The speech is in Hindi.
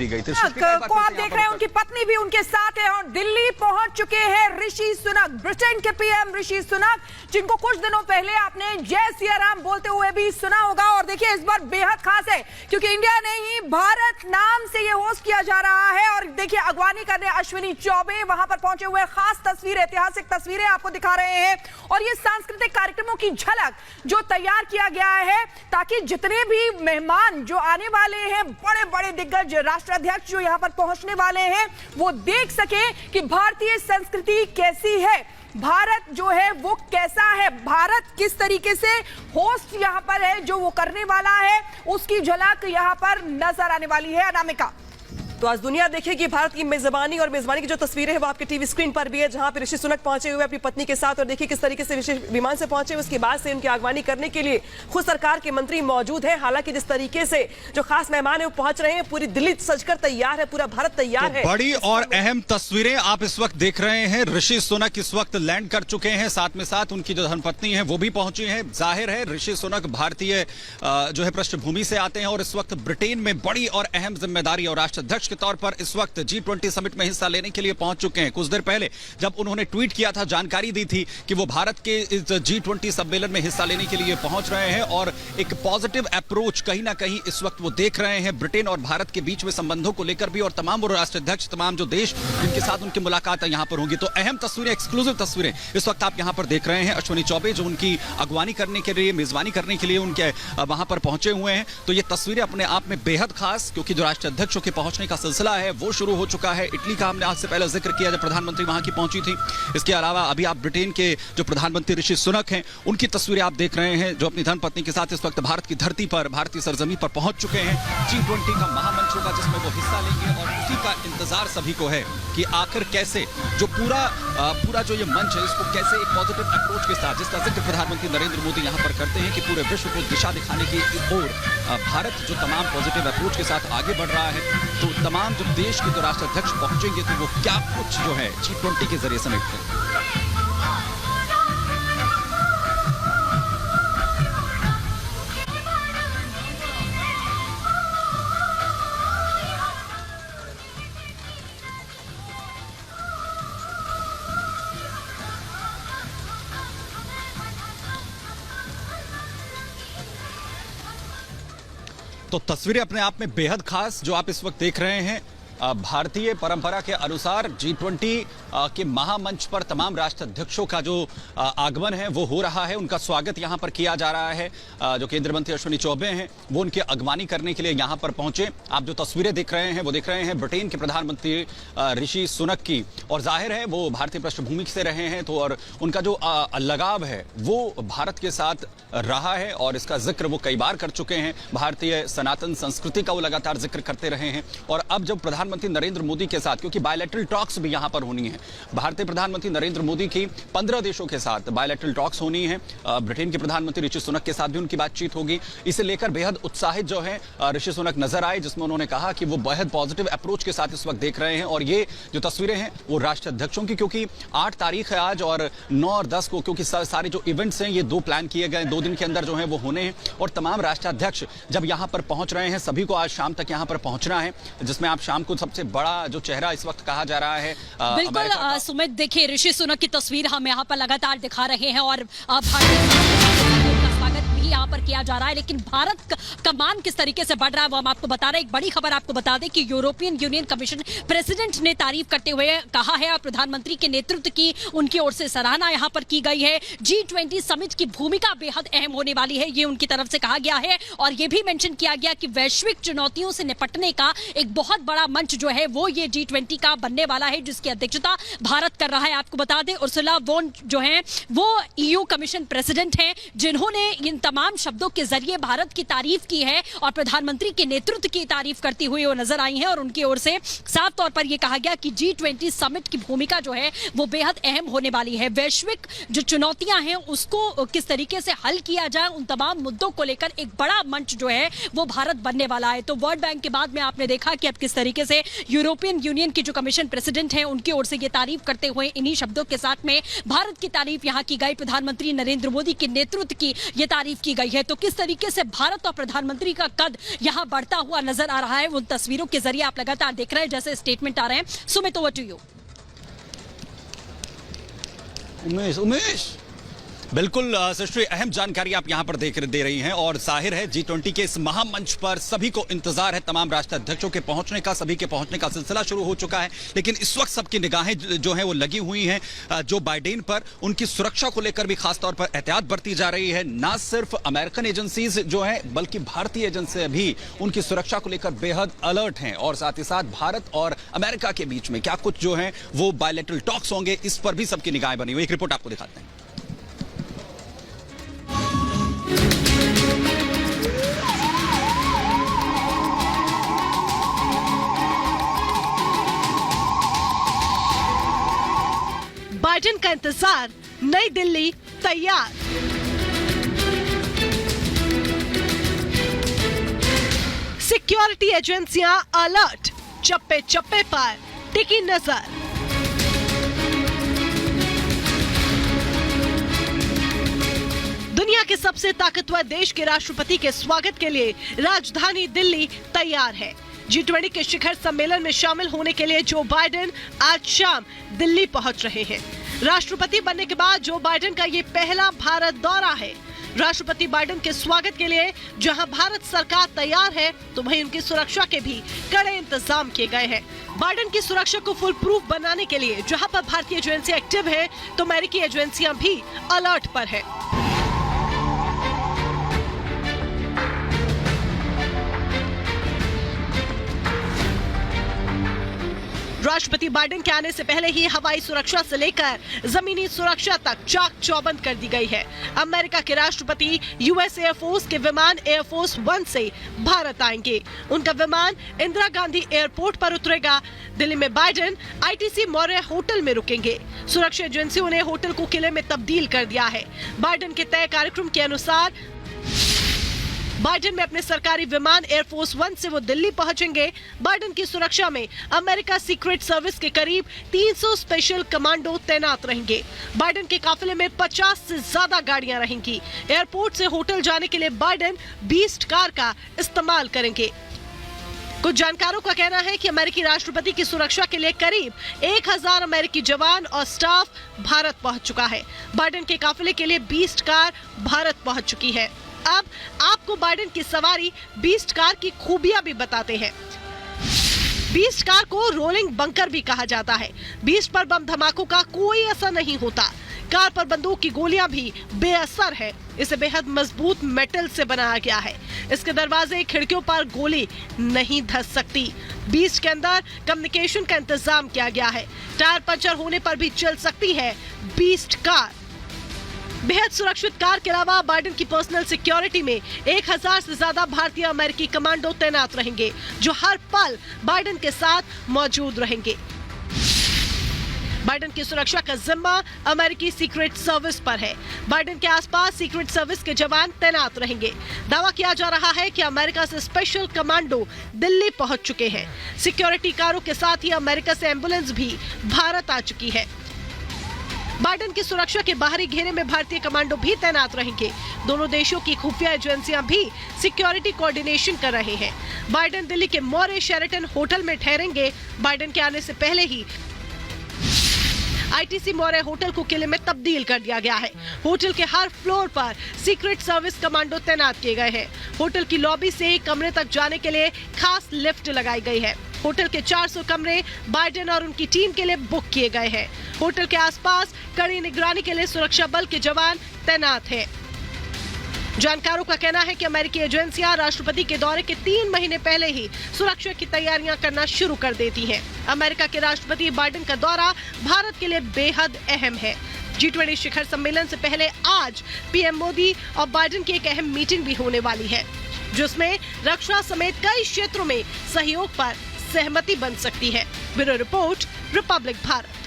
गई थी को आप देख रहे हैं, उनकी पत्नी भी उनके साथ है और दिल्ली पहुंच चुके हैं ऋषि सुनक, ब्रिटेन के पीएम ऋषि सुनक, जिनको कुछ दिनों पहले आपने जय सिया राम बोलते हुए भी सुना होगा। और देखिए इस बार बेहद खास है क्योंकि इंडिया ने ही भारत नाम से ये होस्ट किया जा रहा है। और देखिए अगवानी करने अश्विनी चौबे वहां पर पहुंचे हुए, खास तस्वीरें, ऐतिहासिक तस्वीरें आपको दिखा रहे हैं। और ये सांस्कृतिक कार्यक्रमों की झलक जो तैयार किया गया है ताकि जितने भी मेहमान जो आने वाले हैं, बड़े बड़े दिग्गज राष्ट्राध्यक्ष जो यहां पर पहुंचने वाले हैं, वो देख सके कि भारतीय संस्कृति कैसी है, भारत जो है वो कैसा है, भारत किस तरीके से होस्ट यहां पर है जो वो करने वाला है, उसकी झलक यहां पर नजर आने वाली है। अनामिका, तो आज दुनिया देखेगी भारत की मेजबानी, और मेजबानी की जो तस्वीरें हैं वो आपके टीवी स्क्रीन पर भी है, जहां पे ऋषि सुनक पहुंचे हुए अपनी पत्नी के साथ। और देखिए किस तरीके से विशेष विमान से पहुंचे, उसके बाद से उनकी आगवानी करने के लिए खुद सरकार के मंत्री मौजूद हैं। हालांकि जिस तरीके से जो खास मेहमान है वो पहुंच रहे हैं, पूरी दिल्ली सजकर तैयार है, पूरा भारत तैयार है। बड़ी और अहम तस्वीरें आप इस वक्त देख रहे हैं। ऋषि सुनक इस वक्त लैंड कर चुके हैं, साथ में साथ उनकी जो धर्मपत्नी है वो भी पहुंची है। जाहिर है ऋषि सुनक भारतीय जो है पृष्ठभूमि से आते हैं और इस वक्त ब्रिटेन में बड़ी और अहम जिम्मेदारी और राष्ट्राध्यक्ष के तौर पर इस वक्त G20 समिट में हिस्सा लेने के लिए पहुंच चुके हैं। कुछ देर पहले जब उन्होंने ट्वीट किया था, जानकारी दी थी कि वो भारत के इस G20 सम्मेलन में हिस्सा लेने के लिए पहुंच रहे हैं और एक पॉजिटिव अप्रोच कहीं ना कहीं इस वक्त वो देख रहे हैं ब्रिटेन और भारत के बीच में संबंधों को लेकर भी, और तमाम राष्ट्राध्यक्ष, तमाम जो देश जिनके साथ उनकी मुलाकात यहां पर होंगी। तो अहम तस्वीरें, एक्सक्लूसिव तस्वीरें इस वक्त आप यहां पर देख रहे हैं। अश्विनी चौबे जो उनकी अगवानी करने के लिए, मेजबानी करने के लिए उनके वहां पर पहुंचे हुए हैं। तो ये तस्वीरें अपने आप में बेहद खास, क्योंकि जो राष्ट्राध्यक्षों के पहुंचने का सिलसिला है वो शुरू हो चुका है। इटली का हमने आज से पहले जिक्र किया जब प्रधानमंत्री वहां की पहुंची थी। इसके अलावा अभी आप ब्रिटेन के जो प्रधानमंत्री ऋषि सुनक हैं उनकी तस्वीरें आप देख रहे हैं, जो अपनी धर्मपत्नी के साथ इस वक्त भारत की धरती पर, भारतीय सरजमी पर पहुंच चुके हैं। G20 का महामंच होगा जिसमें वो हिस्सा लेंगे और उसी का इंतजार सभी को है कि आखिर कैसे जो पूरा जो ये मंच है इसको कैसे एक पॉजिटिव अप्रोच के साथ, जिसका जिक्र प्रधानमंत्री नरेंद्र मोदी यहां पर करते हैं कि पूरे विश्व को दिशा दिखाने की ओर भारत जो तमाम पॉजिटिव अप्रोच के साथ आगे बढ़ रहा है। तो तमाम जब देश के जो राष्ट्राध्यक्ष पहुंचेंगे तो वो क्या कुछ जो है G20 के जरिए समेटते हैं। तो तस्वीरें अपने आप में बेहद खास जो आप इस वक्त देख रहे हैं। भारतीय परंपरा के अनुसार G20 के महामंच पर तमाम राष्ट्राध्यक्षों का जो आगमन है वो हो रहा है, उनका स्वागत यहां पर किया जा रहा है। जो केंद्रीय मंत्री अश्विनी चौबे हैं वो उनकी अगवानी करने के लिए यहां पर पहुंचे। आप जो तस्वीरें देख रहे हैं वो देख रहे हैं ब्रिटेन के प्रधानमंत्री ऋषि सुनक की, और जाहिर है वो भारतीय पृष्ठभूमि से रहे हैं तो और उनका जो लगाव है वो भारत के साथ रहा है और इसका जिक्र वो कई बार कर चुके हैं। भारतीय सनातन संस्कृति का वो लगातार जिक्र करते रहे हैं। और अब जब प्रधानमंत्री नरेंद्र मोदी के साथ, क्योंकि बायलैटरल टॉक्स भी यहां पर होनी है, भारतीय प्रधानमंत्री नरेंद्र मोदी की 15 देशों के साथ बायलैटरल टॉक्स होनी है। ब्रिटेन के प्रधानमंत्री ऋषि सुनक के साथ भी उनकी बातचीत होगी। इसे लेकर बेहद उत्साहित जो है ऋषि सुनक नजर आए, जिसमें उन्होंने कहा कि वो बेहद पॉजिटिव अप्रोच के साथ इस वक्त देख रहे हैं। और ये जो तस्वीरें हैं वो राष्ट्राध्यक्षों की, क्योंकि 8 तारीख है आज और 9 और 10 को, क्योंकि सारे जो इवेंट्स हैं ये 2 प्लान किए गए, 2 दिन के अंदर जो है वो होने हैं। और तमाम राष्ट्राध्यक्ष जब यहां पर पहुंच रहे हैं, सभी को आज शाम तक यहां पर पहुंचना है, जिसमें आप शाम को सबसे बड़ा जो चेहरा इस वक्त कहा जा रहा है। बिल्कुल सुमित, देखिए ऋषि सुनक की तस्वीर हम यहाँ पर लगातार दिखा रहे हैं और भारतीय स्वागत भी यहाँ पर किया जा रहा है। लेकिन भारत का मान किस तरीके से बढ़ रहा है वो हम आपको बता रहे हैं। एक बड़ी खबर आपको बता दें कि यूरोपियन यूनियन कमीशन प्रेसिडेंट ने तारीफ करते हुए कहा है और प्रधानमंत्री के नेतृत्व की उनकी ओर से सराहना यहाँ पर की गई है। G20 समिट की भूमिका बेहद अहम होने वाली है, ये उनकी तरफ से कहा गया है। और ये भी मेंशन किया गया कि वैश्विक चुनौतियों से निपटने का एक बहुत बड़ा मंच जो है वो ये G20 का बनने वाला है, जिसकी अध्यक्षता भारत कर रहा है। आपको बता दें उर्सुला वोन जो है वो EU कमीशन प्रेसिडेंट हैं, जिन्होंने इन तमाम शब्दों के जरिए भारत की तारीफ की है और प्रधानमंत्री के नेतृत्व की तारीफ करती हुई वो नजर आई हैं। और उनकी ओर से साफ तौर पर यह कहा गया कि G20 समिट की भूमिका जो है वो बेहद अहम होने वाली है। वैश्विक जो चुनौतियां हैं उसको किस तरीके से हल किया जाए, उन तमाम मुद्दों को लेकर एक बड़ा मंच जो है वो भारत बनने वाला है। तो वर्ल्ड बैंक के बाद में आपने देखा कि अब किस तरीके से यूरोपियन यूनियन की जो कमीशन प्रेसिडेंट हैं उनकी ओर से ये तारीफ करते हुए इन्हीं शब्दों के साथ में भारत की तारीफ यहां की गई, प्रधानमंत्री नरेंद्र मोदी के नेतृत्व की ये तारीफ की की गई है। तो किस तरीके से भारत और प्रधानमंत्री का कद यहां बढ़ता हुआ नजर आ रहा है, उन तस्वीरों के जरिए आप लगातार देख रहे हैं जैसे स्टेटमेंट आ रहे हैं। Sumit, over to you. Umesh बिल्कुल सृष्टि, अहम जानकारी आप यहां पर दे रही हैं और जाहिर है G20 के इस महामंच पर सभी को इंतजार है, तमाम राष्ट्राध्यक्षों के पहुंचने का, सभी के पहुंचने का सिलसिला शुरू हो चुका है। लेकिन इस वक्त सबकी निगाहें जो हैं वो लगी हुई हैं जो बाइडेन पर। उनकी सुरक्षा को लेकर भी खासतौर पर एहतियात बरती जा रही है। ना सिर्फ अमेरिकन एजेंसीज जो हैं बल्कि भारतीय एजेंसी भी उनकी सुरक्षा को लेकर बेहद अलर्ट हैं और साथ ही साथ भारत और अमेरिका के बीच में क्या कुछ जो है वो बायलैटरल टॉक्स होंगे, इस पर भी सबकी निगाहें बनी हुई। एक रिपोर्ट आपको दिखाते हैं। बाइडेन का इंतजार, नई दिल्ली तैयार। सिक्योरिटी एजेंसियां अलर्ट, चप्पे चप्पे पर टिकी नजर। दुनिया के सबसे ताकतवर देश के राष्ट्रपति के स्वागत के लिए राजधानी दिल्ली तैयार है। G20 के शिखर सम्मेलन में शामिल होने के लिए जो बाइडेन आज शाम दिल्ली पहुंच रहे हैं। राष्ट्रपति बनने के बाद जो बाइडेन का ये पहला भारत दौरा है। राष्ट्रपति बाइडेन के स्वागत के लिए जहां भारत सरकार तैयार है तो वहीं उनकी सुरक्षा के भी कड़े इंतजाम किए गए हैं। बाइडेन की सुरक्षा को फुल प्रूफ बनाने के लिए जहां पर भारतीय एजेंसी एक्टिव है तो अमेरिकी एजेंसियां भी अलर्ट पर है। राष्ट्रपति बाइडेन के आने से पहले ही हवाई सुरक्षा से लेकर जमीनी सुरक्षा तक चाक चौबंद कर दी गई है। अमेरिका के राष्ट्रपति यूएस एयरफोर्स के विमान एयरफोर्स 1 से भारत आएंगे। उनका विमान इंदिरा गांधी एयरपोर्ट पर उतरेगा। दिल्ली में बाइडेन आईटीसी मौर्य होटल में रुकेंगे। सुरक्षा एजेंसियों ने होटल को किले में तब्दील कर दिया है। बाइडेन के तय कार्यक्रम के अनुसार बाइडेन में अपने सरकारी विमान एयरफोर्स 1 से वो दिल्ली पहुंचेंगे। बाइडेन की सुरक्षा में अमेरिका सीक्रेट सर्विस के करीब 300 स्पेशल कमांडो तैनात रहेंगे। बाइडेन के काफिले में 50 से ज्यादा गाड़ियां रहेंगी। एयरपोर्ट से होटल जाने के लिए बाइडेन बीस्ट कार का इस्तेमाल करेंगे। कुछ जानकारों का कहना है कि अमेरिकी राष्ट्रपति की सुरक्षा के लिए करीब 1000 अमेरिकी जवान और स्टाफ भारत पहुंच चुका है। बाइडेन के काफिले के लिए बीस्ट कार भारत पहुंच चुकी है। अब आपको बाइडेन की सवारी बीस्ट कार की खूबियां भी बताते हैं। बीस्ट कार को रोलिंग बंकर भी कहा जाता है। बीस्ट पर बम धमाकों का कोई असर नहीं होता। कार पर बंदूक की गोलियां भी बेअसर है। इसे बेहद मजबूत मेटल से बनाया गया है। इसके दरवाजे खिड़कियों पर गोली नहीं धस सकती। बीस्ट के अंदर कम्युनिकेशन का इंतजाम किया गया है। टायर पंचर होने पर भी चल सकती है बीस्ट कार। बेहद सुरक्षित कार के अलावा बाइडेन की पर्सनल सिक्योरिटी में 1000 से ज्यादा भारतीय अमेरिकी कमांडो तैनात रहेंगे जो हर पल बाइडेन के साथ मौजूद रहेंगे। बाइडेन की सुरक्षा का जिम्मा अमेरिकी सीक्रेट सर्विस पर है। बाइडेन के आसपास सीक्रेट सर्विस के जवान तैनात रहेंगे। दावा किया जा रहा है कि अमेरिका से स्पेशल कमांडो दिल्ली पहुंच चुके हैं। सिक्योरिटी कारों के साथ ही अमेरिका से एम्बुलेंस भी भारत आ चुकी है। बाइडेन की सुरक्षा के बाहरी घेरे में भारतीय कमांडो भी तैनात रहेंगे। दोनों देशों की खुफिया एजेंसियां भी सिक्योरिटी कोऑर्डिनेशन कर रहे हैं। बाइडेन दिल्ली के मौर्य शेरेटन होटल में ठहरेंगे। बाइडेन के आने से पहले ही आईटीसी मौर्य होटल को किले में तब्दील कर दिया गया है। होटल के हर फ्लोर पर सीक्रेट सर्विस कमांडो तैनात किए गए हैं। होटल की लॉबी से कमरे तक जाने के लिए खास लिफ्ट लगाई गई है। होटल के 400 कमरे बाइडेन और उनकी टीम के लिए बुक किए गए हैं। होटल के आसपास कड़ी निगरानी के लिए सुरक्षा बल के जवान तैनात हैं। जानकारों का कहना है कि अमेरिकी एजेंसियां राष्ट्रपति के दौरे के 3 महीने पहले ही सुरक्षा की तैयारियां करना शुरू कर देती हैं। अमेरिका के राष्ट्रपति बाइडेन का दौरा भारत के लिए बेहद अहम है। G20 शिखर सम्मेलन से पहले आज पीएम मोदी और बाइडेन की एक अहम मीटिंग भी होने वाली है जिसमें रक्षा समेत कई क्षेत्रों में सहयोग पर सहमति बन सकती है। Bureau report, Republic Bharat.